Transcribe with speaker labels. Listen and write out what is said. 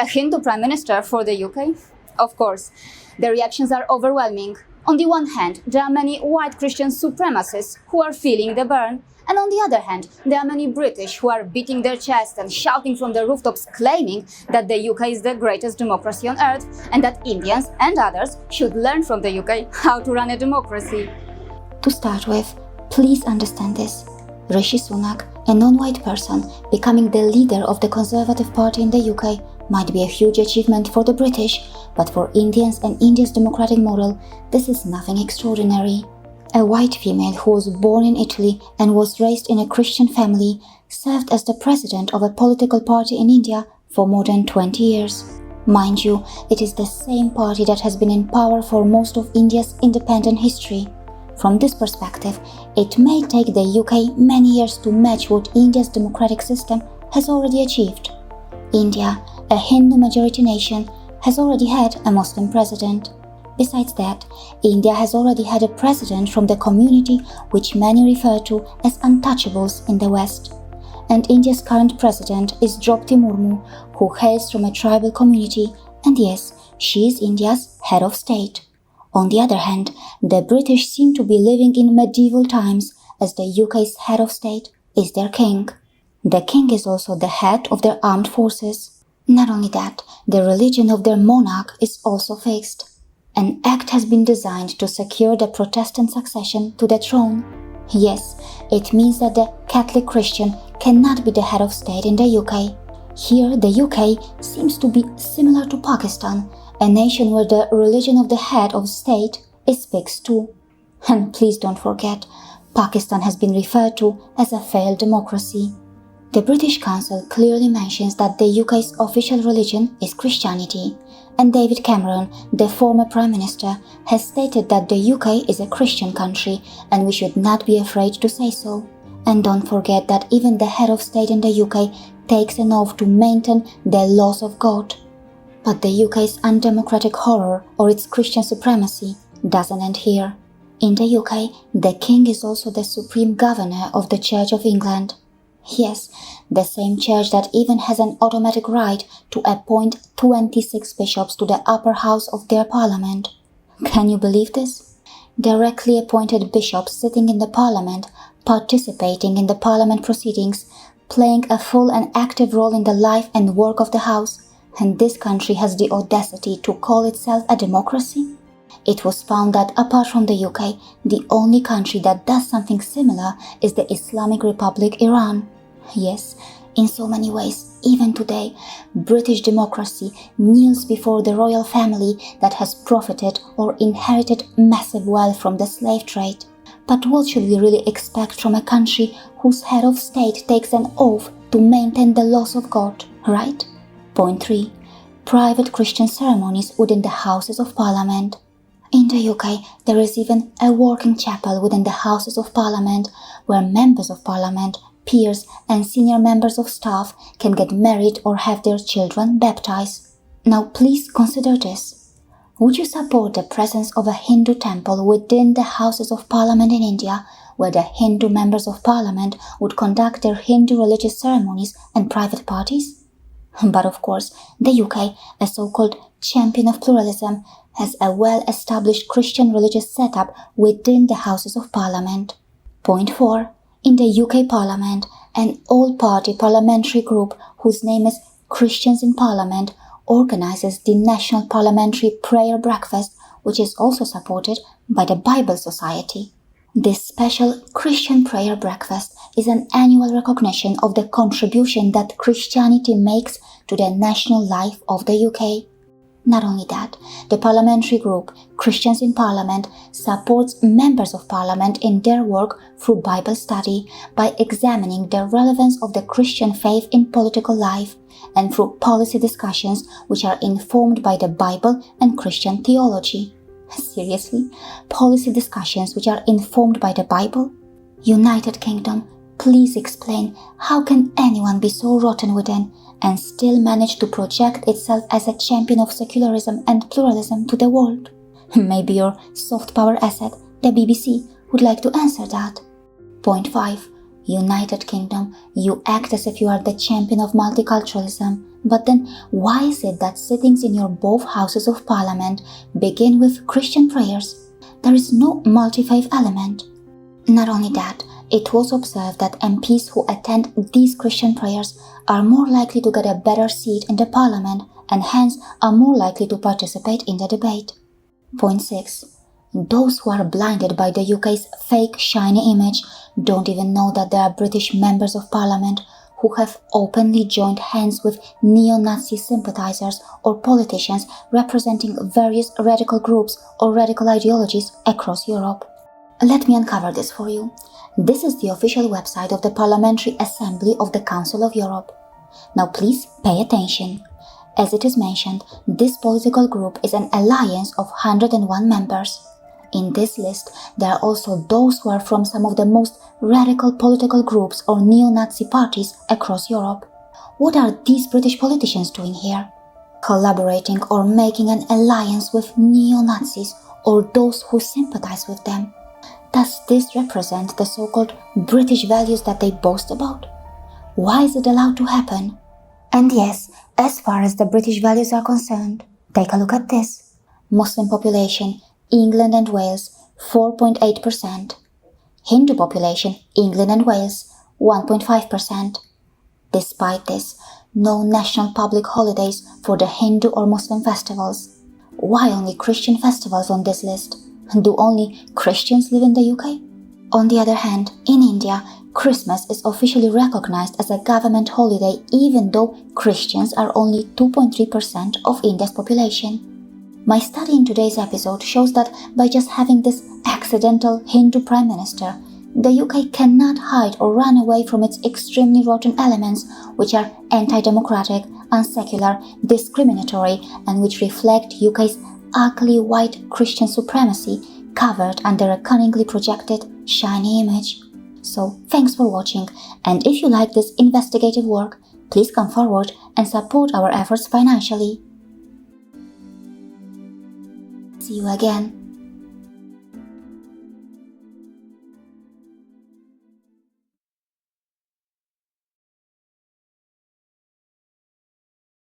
Speaker 1: A Hindu Prime Minister for the UK? Of course. The reactions are overwhelming. On the one hand, there are many white Christian supremacists who are feeling the burn, and on the other hand, there are many British who are beating their chest and shouting from the rooftops, claiming that the UK is the greatest democracy on earth and that Indians and others should learn from the UK how to run a democracy.
Speaker 2: To start with, please understand this. Rishi Sunak, a non-white person, becoming the leader of the Conservative Party in the UK might be a huge achievement for the British, but for Indians and India's democratic model, this is nothing extraordinary. A white female who was born in Italy and was raised in a Christian family served as the president of a political party in India for more than 20 years. Mind you, it is the same party that has been in power for most of India's independent history. From this perspective, it may take the UK many years to match what India's democratic system has already achieved. India, a Hindu-majority nation, has already had a Muslim president. Besides that, India has already had a president from the community which many refer to as untouchables in the West. And India's current president is Draupadi Murmu, who hails from a tribal community, and yes, she is India's head of state. On the other hand, the British seem to be living in medieval times, as the UK's head of state is their king. The king is also the head of their armed forces. Not only that, the religion of their monarch is also fixed. An act has been designed to secure the Protestant succession to the throne. Yes, it means that the Catholic Christian cannot be the head of state in the UK. Here, the UK seems to be similar to Pakistan, a nation where the religion of the head of state is fixed too. And please don't forget, Pakistan has been referred to as a failed democracy. The British Council clearly mentions that the UK's official religion is Christianity, and David Cameron, the former Prime Minister, has stated that the UK is a Christian country and we should not be afraid to say so. And don't forget that even the head of state in the UK takes an oath to maintain the laws of God. But the UK's undemocratic horror or its Christian supremacy doesn't end here. In the UK, the King is also the supreme governor of the Church of England. Yes, the same church that even has an automatic right to appoint 26 bishops to the upper house of their parliament. Can you believe this? Directly appointed bishops sitting in the parliament, participating in the parliament proceedings, playing a full and active role in the life and work of the house, and this country has the audacity to call itself a democracy? It was found that apart from the UK, the only country that does something similar is the Islamic Republic Iran. Yes, in so many ways, even today, British democracy kneels before the royal family that has profited or inherited massive wealth from the slave trade. But what should we really expect from a country whose head of state takes an oath to maintain the laws of God, right? Point 3. Private Christian ceremonies within the Houses of Parliament. In the UK, there is even a working chapel within the Houses of Parliament where members of Parliament, peers and senior members of staff can get married or have their children baptized. Now please consider this. Would you support the presence of a Hindu temple within the Houses of Parliament in India, where the Hindu members of Parliament would conduct their Hindu religious ceremonies and private parties? But of course, the UK, a so-called champion of pluralism, has a well-established Christian religious setup within the Houses of Parliament. Point 4. In the UK Parliament, an all-party parliamentary group whose name is Christians in Parliament organizes the National Parliamentary Prayer Breakfast, which is also supported by the Bible Society. This special Christian prayer breakfast is an annual recognition of the contribution that Christianity makes to the national life of the UK. Not only that, the parliamentary group, Christians in Parliament, supports members of Parliament in their work through Bible study by examining the relevance of the Christian faith in political life and through policy discussions which are informed by the Bible and Christian theology. Seriously? Policy discussions which are informed by the Bible? United Kingdom, please explain how can anyone be so rotten within and still manage to project itself as a champion of secularism and pluralism to the world? Maybe your soft power asset, the BBC, would like to answer that. Point 5. United Kingdom, you act as if you are the champion of multiculturalism, But then, why is it that sittings in your both houses of parliament begin with Christian prayers? There is no multi-faith element. Not only that, it was observed that MPs who attend these Christian prayers are more likely to get a better seat in the parliament and hence are more likely to participate in the debate. Point 6. Those who are blinded by the UK's fake shiny image don't even know that there are British members of parliament who have openly joined hands with neo-Nazi sympathizers or politicians representing various radical groups or radical ideologies across Europe. Let me uncover this for you. This is the official website of the Parliamentary Assembly of the Council of Europe. Now please pay attention. As it is mentioned, this political group is an alliance of 101 members. In this list, there are also those who are from some of the most radical political groups or neo-Nazi parties across Europe. What are these British politicians doing here? Collaborating or making an alliance with neo-Nazis or those who sympathize with them. Does this represent the so-called British values that they boast about? Why is it allowed to happen? And yes, as far as the British values are concerned, take a look at this. Muslim population, England and Wales, 4.8%. Hindu population, England and Wales, 1.5%. Despite this, no national public holidays for the Hindu or Muslim festivals. Why only Christian festivals on this list? Do only Christians live in the UK? On the other hand, in India, Christmas is officially recognized as a government holiday even though Christians are only 2.3% of India's population. My study in today's episode shows that by just having this accidental Hindu Prime Minister, the UK cannot hide or run away from its extremely rotten elements, which are anti-democratic, unsecular, discriminatory, and which reflect UK's ugly white Christian supremacy covered under a cunningly projected shiny image. So, thanks for watching, and if you like this investigative work, please come forward and support our efforts financially. See you again.